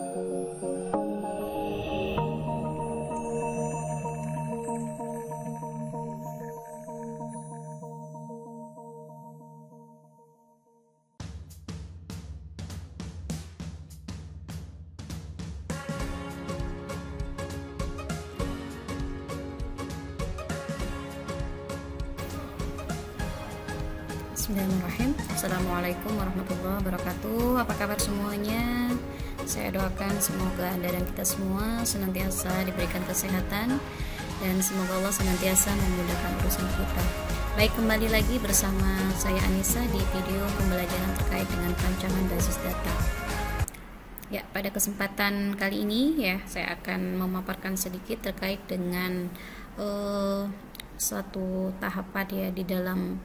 Bismillahirrahmanirrahim. Assalamualaikum warahmatullahi wabarakatuh. Apa kabar semuanya? Saya doakan semoga Anda dan kita semua senantiasa diberikan kesehatan dan semoga Allah senantiasa memudahkan urusan kita. Baik, kembali lagi bersama saya Anissa di video pembelajaran terkait dengan perancangan basis data. Ya, pada kesempatan kali ini ya, saya akan memaparkan sedikit terkait dengan suatu tahapan ya di dalam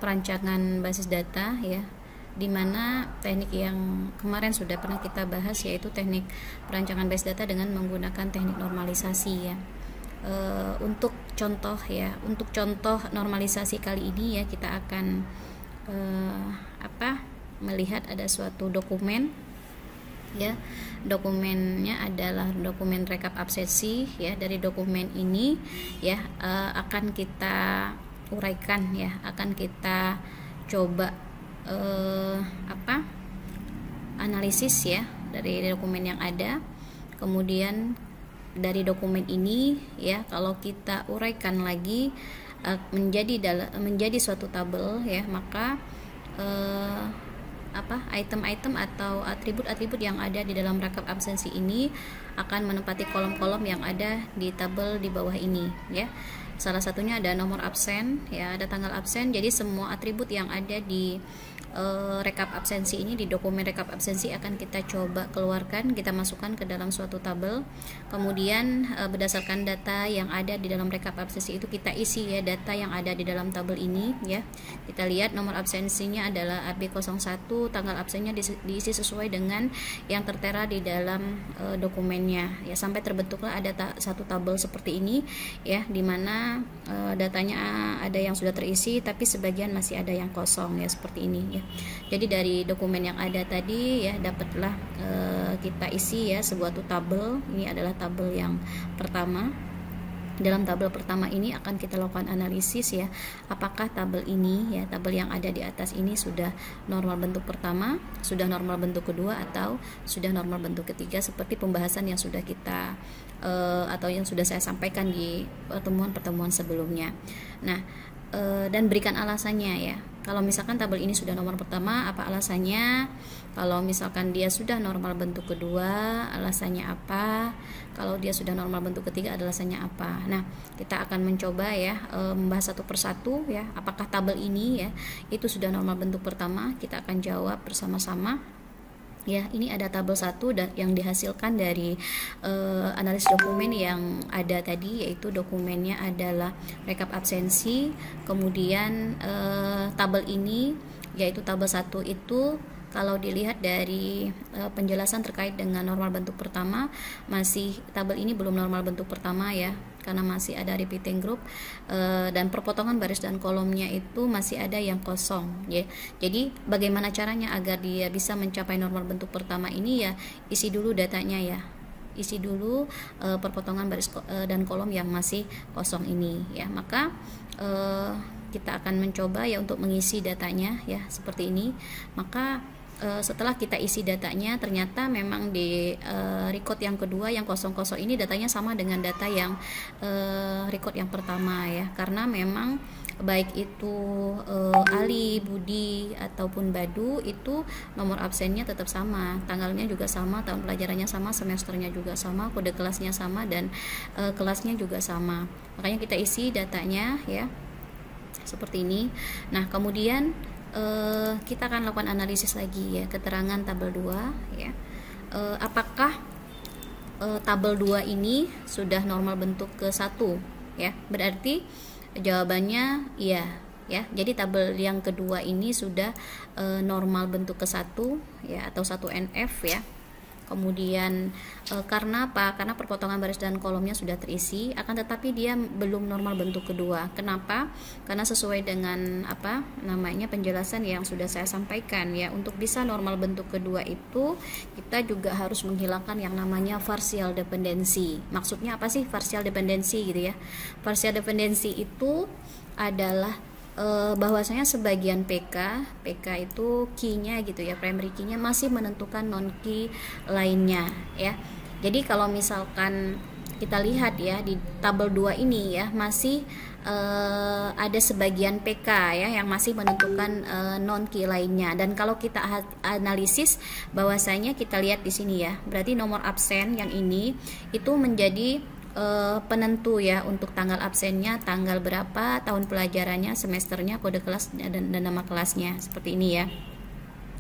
perancangan basis data ya, dimana teknik yang kemarin sudah pernah kita bahas yaitu teknik perancangan basis data dengan menggunakan teknik normalisasi ya. Untuk contoh normalisasi kali ini ya, kita akan melihat ada suatu dokumen ya. Dokumennya adalah dokumen rekap absensi ya. Dari dokumen ini ya akan kita uraikan ya, akan kita coba analisis ya dari dokumen yang ada. Kemudian dari dokumen ini ya, kalau kita uraikan lagi menjadi suatu tabel ya, maka item-item atau atribut-atribut yang ada di dalam rekap absensi ini akan menempati kolom-kolom yang ada di tabel di bawah ini ya. Salah satunya ada nomor absen ya, ada tanggal absen. Jadi semua atribut yang ada di rekap absensi ini, di dokumen rekap absensi, akan kita coba keluarkan, kita masukkan ke dalam suatu tabel. Kemudian berdasarkan data yang ada di dalam rekap absensi itu kita isi ya, data yang ada di dalam tabel ini ya. Kita lihat nomor absensinya adalah AB01, tanggal absennya diisi sesuai dengan yang tertera di dalam dokumennya ya, sampai terbentuklah ada satu tabel seperti ini ya, dimana datanya ada yang sudah terisi tapi sebagian masih ada yang kosong ya, seperti ini ya. Jadi dari dokumen yang ada tadi ya, dapatlah kita isi ya sebuah tabel. Ini adalah tabel yang pertama. Dalam tabel pertama ini akan kita lakukan analisis ya, apakah tabel ini ya, tabel yang ada di atas ini sudah normal bentuk pertama, sudah normal bentuk kedua, atau sudah normal bentuk ketiga, seperti pembahasan yang sudah kita atau yang sudah saya sampaikan di pertemuan-pertemuan sebelumnya. Nah, dan berikan alasannya ya. Kalau misalkan tabel ini sudah nomor pertama, apa alasannya? Kalau misalkan dia sudah normal bentuk kedua, alasannya apa? Kalau dia sudah normal bentuk ketiga, alasannya apa? Nah, kita akan mencoba ya membahas satu persatu ya. Apakah tabel ini ya itu sudah normal bentuk pertama? Kita akan jawab bersama-sama. Ya, ini ada tabel 1 dan yang dihasilkan dari analisis dokumen yang ada tadi, yaitu dokumennya adalah rekap absensi. Kemudian tabel ini yaitu tabel 1 itu kalau dilihat dari penjelasan terkait dengan normal bentuk pertama, masih tabel ini belum normal bentuk pertama ya, karena masih ada repeating group dan perpotongan baris dan kolomnya itu masih ada yang kosong ya. Jadi bagaimana caranya agar dia bisa mencapai normal bentuk pertama ini ya, isi dulu datanya ya, isi dulu perpotongan baris dan kolom yang masih kosong ini ya. Maka kita akan mencoba ya untuk mengisi datanya ya seperti ini. Maka setelah kita isi datanya, ternyata memang di record yang kedua yang kosong-kosong ini datanya sama dengan data yang record yang pertama ya, karena memang baik itu Ali, Budi ataupun Badu itu nomor absennya tetap sama, tanggalnya juga sama, tahun pelajarannya sama, semesternya juga sama, kode kelasnya sama, dan kelasnya juga sama. Makanya kita isi datanya ya seperti ini. Nah, kemudian kita akan lakukan analisis lagi ya, keterangan tabel 2 ya. Apakah tabel 2 ini sudah normal bentuk ke-1 ya? Berarti jawabannya iya ya. Jadi tabel yang kedua ini sudah normal bentuk ke-1 ya, atau 1NF ya. Kemudian karena apa? Karena perpotongan baris dan kolomnya sudah terisi, akan tetapi dia belum normal bentuk kedua. Kenapa? Karena sesuai dengan apa namanya penjelasan yang sudah saya sampaikan ya, untuk bisa normal bentuk kedua itu kita juga harus menghilangkan yang namanya partial dependency. Maksudnya apa sih partial dependency gitu ya? Partial dependency itu adalah bahwasanya sebagian PK itu key-nya gitu ya, primary key-nya masih menentukan non key lainnya ya. Jadi kalau misalkan kita lihat ya di tabel 2 ini ya, masih ada sebagian PK ya yang masih menentukan non key lainnya. Dan kalau kita analisis bahwasanya kita lihat di sini ya, berarti nomor absen yang ini itu menjadi penentu ya untuk tanggal absennya, tanggal berapa, tahun pelajarannya, semesternya, kode kelas dan nama kelasnya, seperti ini ya.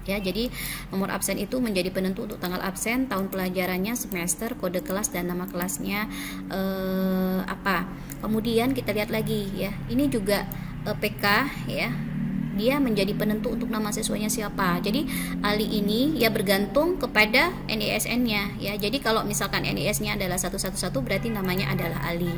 Ya, jadi nomor absen itu menjadi penentu untuk tanggal absen, tahun pelajarannya, semester, kode kelas dan nama kelasnya apa. Kemudian kita lihat lagi ya, ini juga PK ya, dia menjadi penentu untuk nama siswanya siapa. Jadi Ali ini ya bergantung kepada NISN-nya ya. Jadi kalau misalkan NIS-nya adalah 111 berarti namanya adalah Ali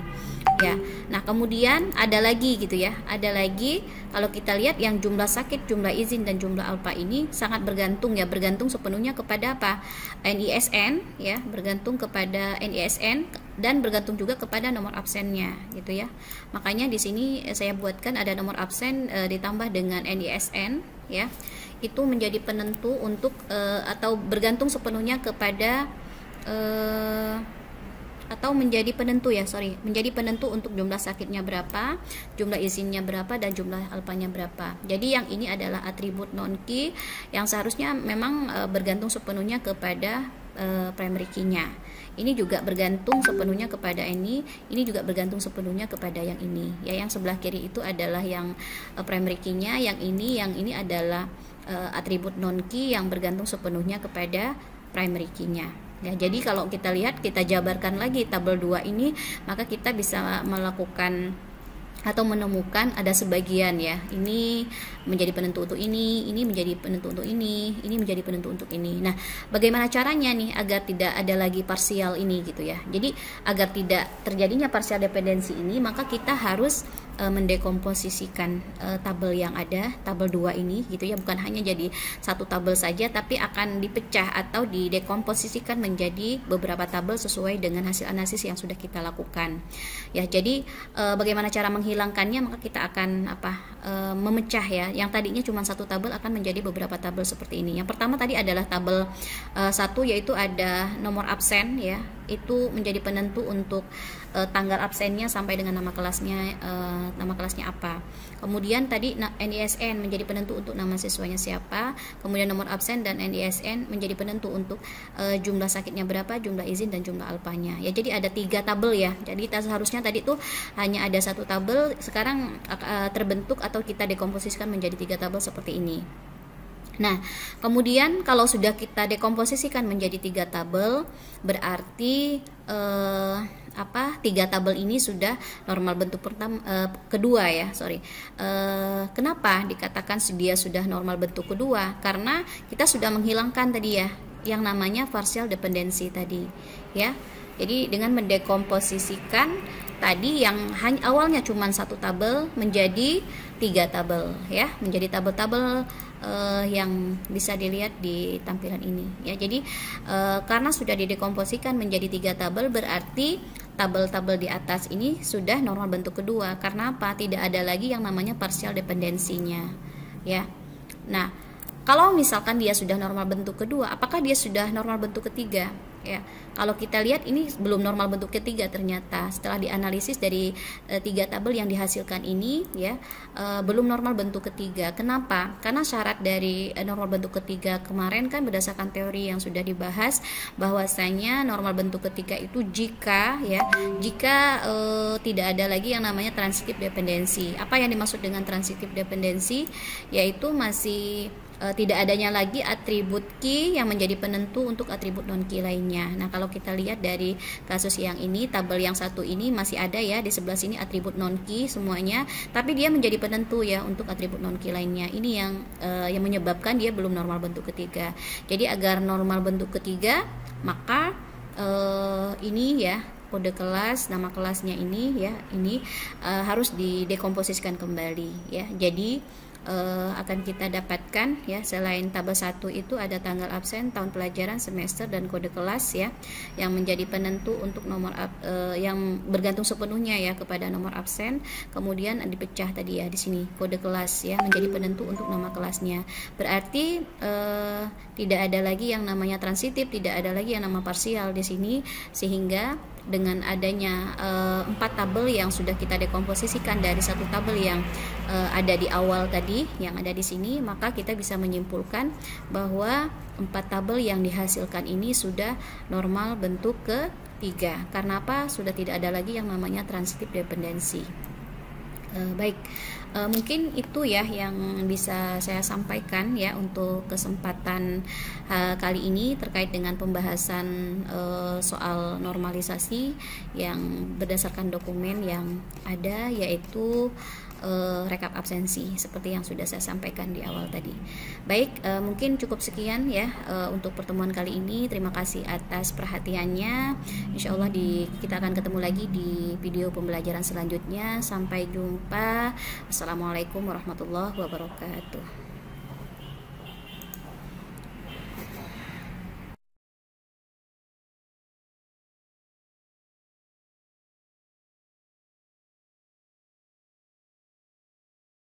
ya. Nah, kemudian ada lagi gitu ya. Ada lagi kalau kita lihat yang jumlah sakit, jumlah izin dan jumlah alpa ini sangat bergantung ya, bergantung sepenuhnya kepada apa? NISN ya, bergantung kepada NISN dan bergantung juga kepada nomor absennya gitu ya. Makanya di sini saya buatkan ada nomor absen ditambah dengan NISN ya. Itu menjadi penentu untuk atau bergantung sepenuhnya kepada atau menjadi penentu ya, menjadi penentu untuk jumlah sakitnya berapa, jumlah izinnya berapa, dan jumlah alpanya berapa. Jadi yang ini adalah atribut non key yang seharusnya memang bergantung sepenuhnya kepada primary key-nya. Ini juga bergantung sepenuhnya kepada ini juga bergantung sepenuhnya kepada yang ini. Ya, yang sebelah kiri itu adalah yang primary key-nya, yang ini adalah atribut non key yang bergantung sepenuhnya kepada primary key-nya. Ya, jadi kalau kita lihat, kita jabarkan lagi tabel 2 ini, maka kita bisa melakukan atau menemukan ada sebagian ya, ini menjadi penentu untuk ini menjadi penentu untuk ini menjadi penentu untuk ini. Nah, bagaimana caranya nih agar tidak ada lagi parsial ini gitu ya. Jadi agar tidak terjadinya parsial dependensi ini, maka kita harus mendekomposisikan tabel yang ada, tabel 2 ini gitu ya, bukan hanya jadi satu tabel saja, tapi akan dipecah atau didekomposisikan menjadi beberapa tabel sesuai dengan hasil analisis yang sudah kita lakukan. Ya, jadi bagaimana cara menghilangkannya, maka kita akan memecah ya. Yang tadinya cuma satu tabel akan menjadi beberapa tabel seperti ini. Yang pertama tadi adalah tabel 1, yaitu ada nomor absen ya. Itu menjadi penentu untuk tanggal absennya sampai dengan nama kelasnya apa. Kemudian tadi NISN menjadi penentu untuk nama siswanya siapa. Kemudian nomor absen dan NISN menjadi penentu untuk jumlah sakitnya berapa, jumlah izin dan jumlah alpanya. Ya, jadi ada 3 tabel ya. Jadi seharusnya tadi tuh hanya ada satu tabel, sekarang terbentuk atau kita dekomposisikan menjadi 3 tabel seperti ini. Nah, kemudian kalau sudah kita dekomposisikan menjadi 3 tabel, berarti 3 tabel ini sudah normal bentuk kedua ya. Kenapa dikatakan dia sudah normal bentuk kedua? Karena kita sudah menghilangkan tadi ya yang namanya partial dependency tadi ya. Jadi dengan mendekomposisikan tadi yang awalnya cuma satu tabel menjadi 3 tabel ya, menjadi tabel-tabel yang bisa dilihat di tampilan ini ya. Jadi karena sudah didekomposisikan menjadi 3 tabel, berarti tabel-tabel di atas ini sudah normal bentuk kedua. Karena apa? Tidak ada lagi yang namanya partial dependensinya ya. Nah, kalau misalkan dia sudah normal bentuk kedua, apakah dia sudah normal bentuk ketiga? Ya, kalau kita lihat ini belum normal bentuk ketiga ternyata. Setelah dianalisis dari 3 tabel yang dihasilkan ini ya, belum normal bentuk ketiga. Kenapa? Karena syarat dari normal bentuk ketiga kemarin kan berdasarkan teori yang sudah dibahas, bahwasanya normal bentuk ketiga itu jika tidak ada lagi yang namanya transitive dependency. Apa yang dimaksud dengan transitive dependency? Yaitu masih tidak adanya lagi atribut key yang menjadi penentu untuk atribut non key lainnya. Nah, kalau kita lihat dari kasus yang ini, tabel yang satu ini masih ada ya di sebelah sini atribut non key semuanya, tapi dia menjadi penentu ya untuk atribut non key lainnya. Ini yang menyebabkan dia belum normal bentuk ketiga. Jadi agar normal bentuk ketiga, maka ini ya kode kelas, nama kelasnya ini ya, ini harus didekomposisikan kembali ya. Jadi akan kita dapatkan ya, selain tabel 1 itu ada tanggal absen, tahun pelajaran, semester, dan kode kelas ya, yang menjadi penentu untuk nomor yang bergantung sepenuhnya ya kepada nomor absen. Kemudian dipecah tadi ya di sini kode kelas ya, menjadi penentu untuk nama kelasnya. Berarti tidak ada lagi yang namanya transitif, tidak ada lagi yang nama parsial di sini, sehingga dengan adanya 4 tabel yang sudah kita dekomposisikan dari satu tabel yang ada di awal tadi, yang ada di sini, maka kita bisa menyimpulkan bahwa 4 tabel yang dihasilkan ini sudah normal bentuk ketiga. Karena apa? Sudah tidak ada lagi yang namanya transitif dependensi. Baik, mungkin itu ya yang bisa saya sampaikan ya untuk kesempatan kali ini terkait dengan pembahasan soal normalisasi yang berdasarkan dokumen yang ada, yaitu rekap absensi seperti yang sudah saya sampaikan di awal tadi. Baik, mungkin cukup sekian ya untuk pertemuan kali ini. Terima kasih atas perhatiannya. Insya Allah kita akan ketemu lagi di video pembelajaran selanjutnya. Sampai jumpa. Assalamualaikum warahmatullahi wabarakatuh.